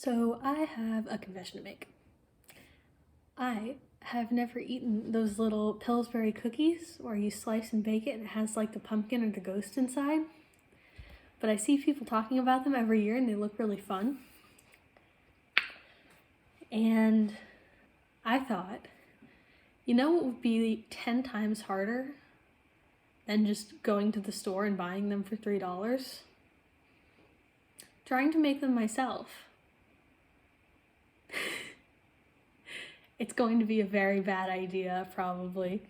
So I have a confession to make. I have never eaten those little Pillsbury cookies where you slice and bake it and it has like the pumpkin or the ghost inside. But I see people talking about them every year and they look really fun. And I thought, you know what would be 10 times harder than just going to the store and buying them for $3? Trying to make them myself. It's going to be a very bad idea, probably.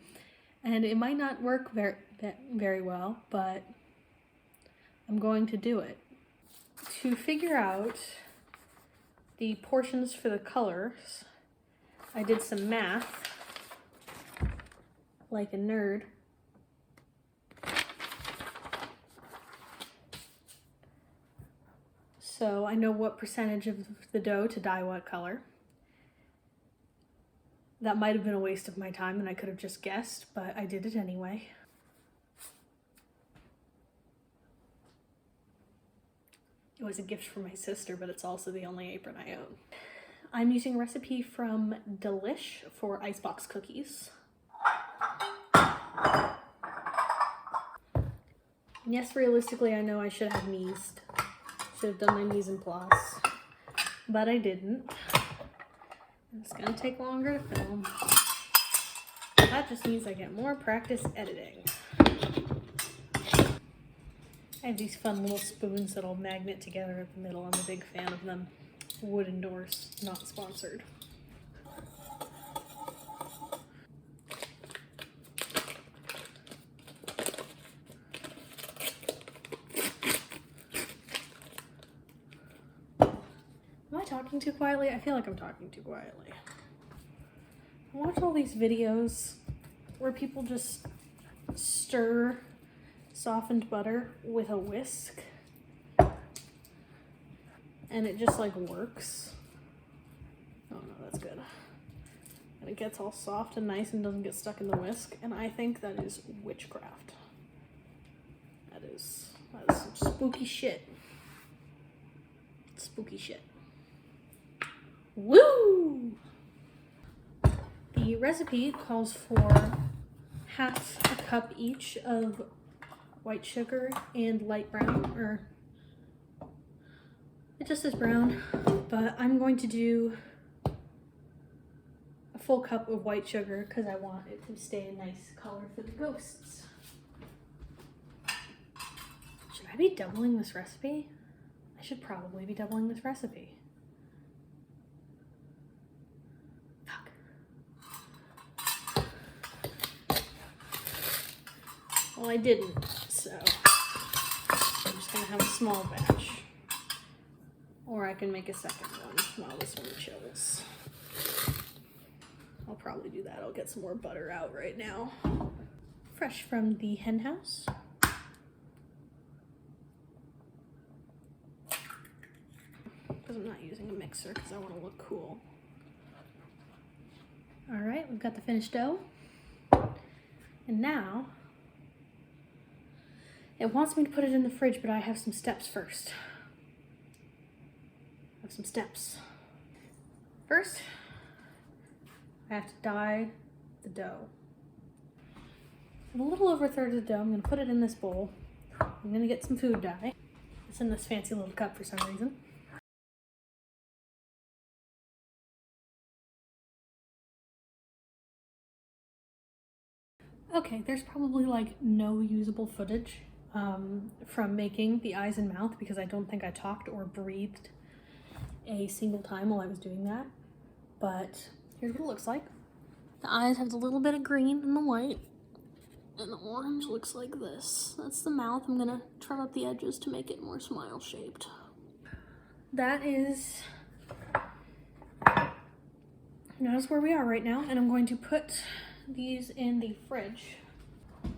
And it might not work very well, but I'm going to do it. To figure out the portions for the colors, I did some math, like a nerd. So I know what percentage of the dough to dye what color. That might have been a waste of my time and I could have just guessed, but I did it anyway. It was a gift from my sister, but it's also the only apron I own. I'm using a recipe from Delish for icebox cookies. And yes, realistically, I know I should have mise. Should have done my mise en place, but I didn't. It's gonna take longer to film. That just means I get more practice editing. I have these fun little spoons that'll magnet together at the middle. I'm a big fan of them. Would endorse, not sponsored. Am I talking too quietly? I feel like I'm talking too quietly. I watch all these videos where people just stir softened butter with a whisk and it just like works. Oh no, that's good. And it gets all soft and nice and doesn't get stuck in the whisk, and I think that is witchcraft. That is some spooky shit. Spooky shit. Woo! The recipe calls for half a cup each of white sugar and light brown, or it just says brown, but I'm going to do a full cup of white sugar because I want it to stay a nice color for the ghosts. Should I be doubling this recipe? I should probably be doubling this recipe. Well, I didn't, so I'm just gonna have a small batch. Or I can make a second one while this one chills. I'll probably do that. I'll get some more butter out right now. Fresh from the hen house. Because I'm not using a mixer because I want to look cool. Alright, we've got the finished dough. And now, it wants me to put it in the fridge, but I have some steps first. I have some steps. First, I have to dye the dough. A little over a third of the dough, I'm going to put it in this bowl. I'm going to get some food dye. It's in this fancy little cup for some reason. Okay, there's probably like no usable footage from making the eyes and mouth because I don't think I talked or breathed a single time while I was doing that. But here's what it looks like. The eyes have a little bit of green and the white, and the orange looks like this. That's the mouth. I'm gonna trim up the edges to make it more smile shaped. That is where we are right now, and I'm going to put these in the fridge.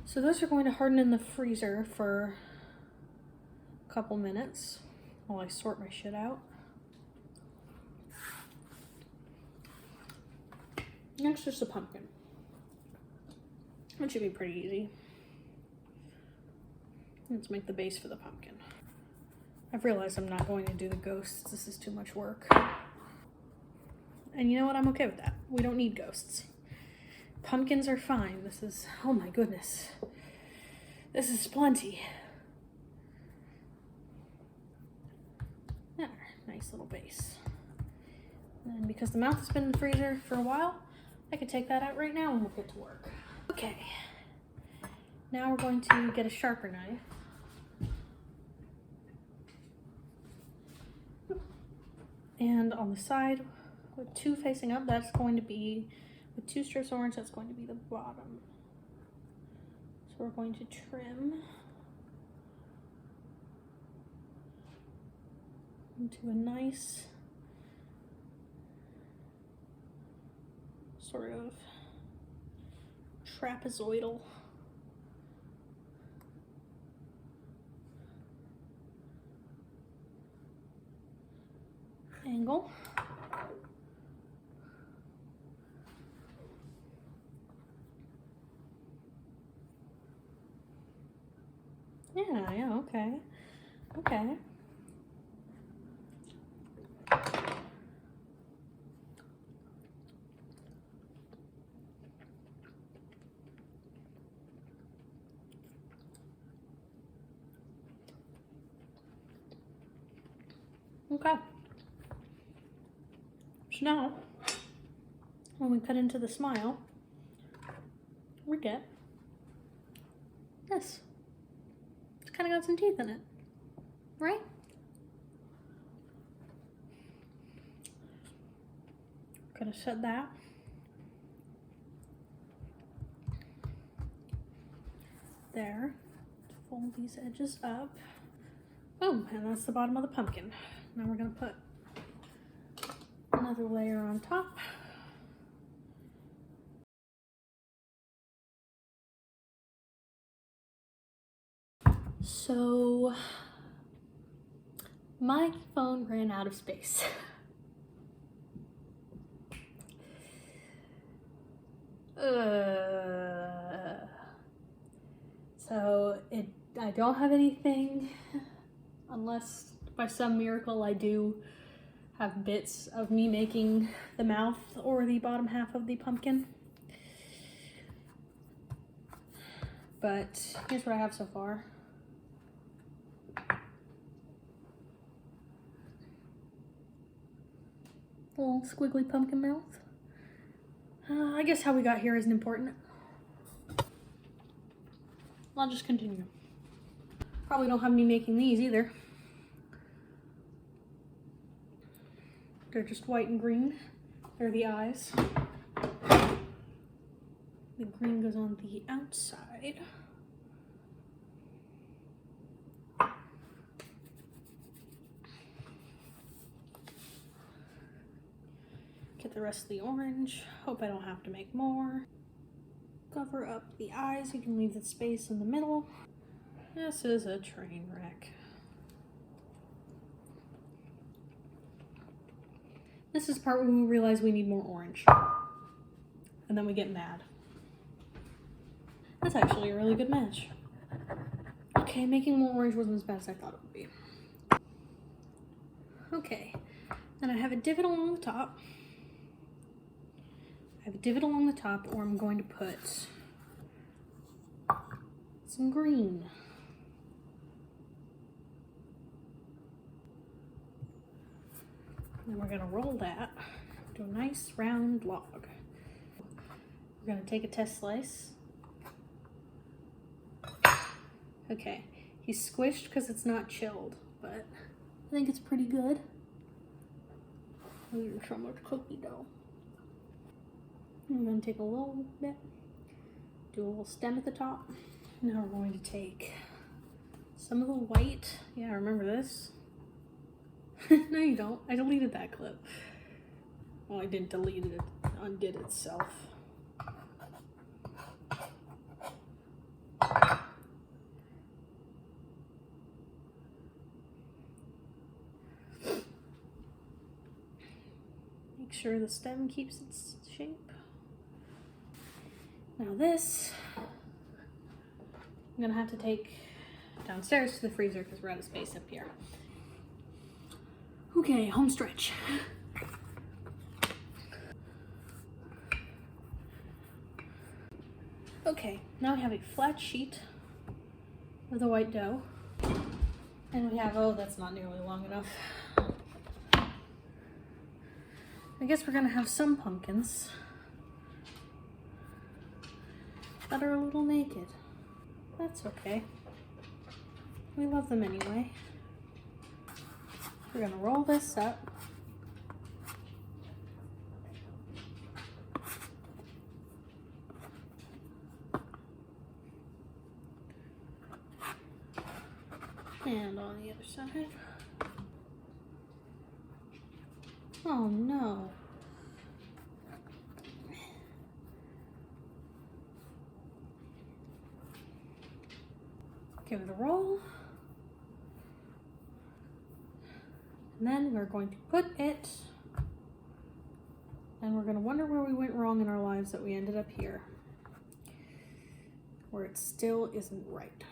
So those are going to harden in the freezer for a couple minutes while I sort my shit out. Next is the pumpkin. That should be pretty easy. Let's make the base for the pumpkin. I've realized I'm not going to do the ghosts. This is too much work. And you know what? I'm okay with that. We don't need ghosts. Pumpkins are fine. This is, oh my goodness. This is plenty. There, nice little base. And because the mouth has been in the freezer for a while, I can take that out right now and we'll get to work. Okay. Now we're going to get a sharper knife. And on the side, with two facing up, that's going to be, with two strips of orange, that's going to be the bottom. So we're going to trim into a nice sort of trapezoidal angle. Yeah, okay. Okay. Okay. So now, when we cut into the smile, we get this. It's kind of got some teeth in it, right? Gonna set that. There. Fold these edges up. Boom, and that's the bottom of the pumpkin. Now we're gonna put another layer on top. So my phone ran out of space. So I don't have anything, unless by some miracle I do have bits of me making the mouth or the bottom half of the pumpkin. But here's what I have so far. Little squiggly pumpkin mouth. I guess how we got here isn't important. I'll just continue. Probably don't have me making these either. They're just white and green. They're the eyes. The green goes on the outside. Get the rest of the orange. Hope I don't have to make more. Cover up the eyes. You can leave the space in the middle. This is a train wreck. This is the part when we realize we need more orange. And then we get mad. That's actually a really good match. Okay, making more orange wasn't as bad as I thought it would be. Okay, then I have a divot along the top. I have a divot along the top, or I'm going to put some green. Then we're gonna roll that to a nice round log. We're gonna take a test slice. Okay, he's squished because it's not chilled, but I think it's pretty good. There's so much cookie dough. I'm gonna take a little bit, do a little stem at the top. Now we're going to take some of the white. Yeah, remember this? No, you don't. I deleted that clip. Well, I didn't delete it. It undid itself. Make sure the stem keeps its shape. Now this, I'm gonna have to take downstairs to the freezer because we're out of space up here. Okay, home stretch. Okay, now we have a flat sheet of the white dough. And we have, oh, that's not nearly long enough. I guess we're gonna have some pumpkins that are a little naked. That's okay. We love them anyway. We're gonna roll this up. And on the other side. Oh no. Give it a roll. And then we're going to put it, and we're going to wonder where we went wrong in our lives that we ended up here, where it still isn't right.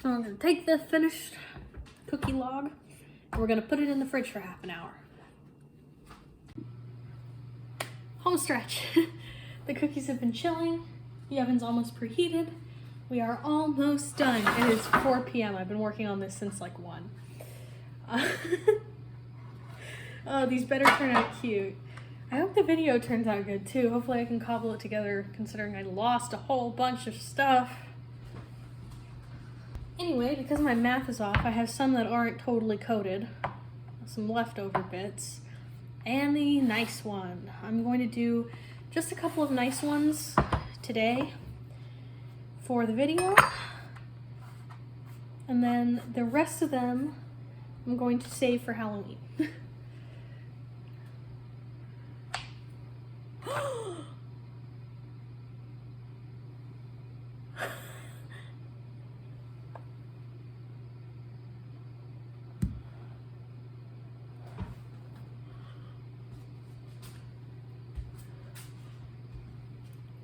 So we're going to take the finished cookie log, and we're going to put it in the fridge for half an hour. Home stretch. The cookies have been chilling. The oven's almost preheated. We are almost done. It is 4 p.m. I've been working on this since like 1. Oh, these better turn out cute. I hope the video turns out good too. Hopefully I can cobble it together considering I lost a whole bunch of stuff. Anyway, because my math is off, I have some that aren't totally coated. Some leftover bits. And the nice one. I'm going to do just a couple of nice ones today for the video, and then the rest of them I'm going to save for Halloween.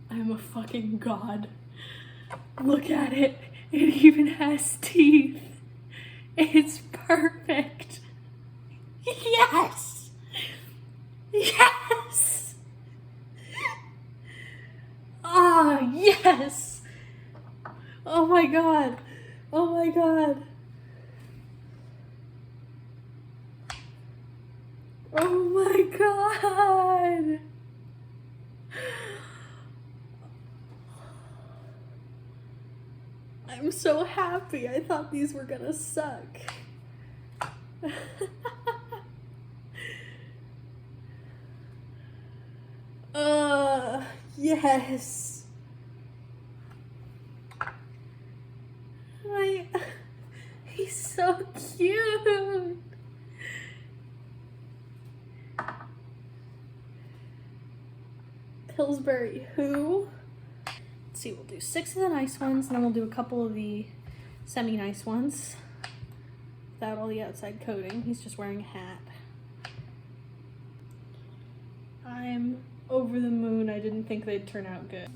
I'm a fucking god. Look at it. It even has teeth. It's perfect. Yes! Yes! Ah, yes! Oh my god. Oh my god. Oh my god. I'm so happy. I thought these were gonna suck. Yes. He's so cute. Pillsbury who? Let's see, we'll do 6 of the nice ones, and then we'll do a couple of the semi-nice ones without all the outside coating. He's just wearing a hat. I'm over the moon. I didn't think they'd turn out good.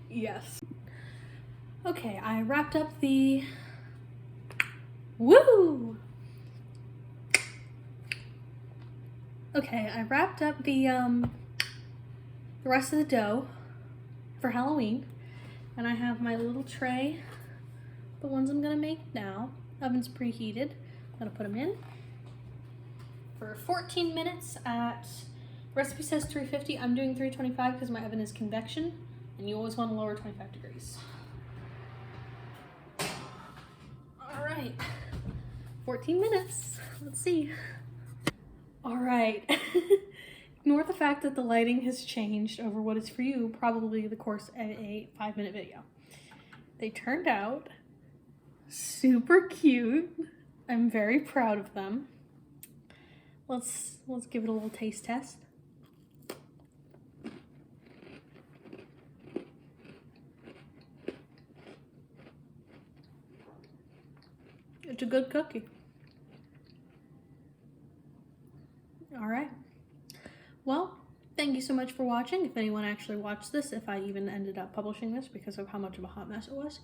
Yes. Okay, I wrapped up the... Woo! Okay, I wrapped up the rest of the dough for Halloween, and I have my little tray, the ones I'm gonna make now. Oven's preheated. I'm gonna put them in for 14 minutes at, recipe says 350. I'm doing 325 because my oven is convection, and you always want to lower 25 degrees. All right, 14 minutes. Let's see. All right. Ignore the fact that the lighting has changed over what is for you probably the course of a 5-minute video. They turned out super cute. I'm very proud of them. Let's give it a little taste test. It's a good cookie. All right. Well, thank you so much for watching. If anyone actually watched this, if I even ended up publishing this because of how much of a hot mess it was.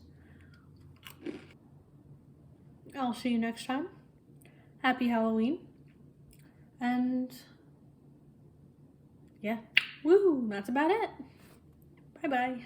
I'll see you next time. Happy Halloween. And yeah, woo, that's about it. Bye-bye.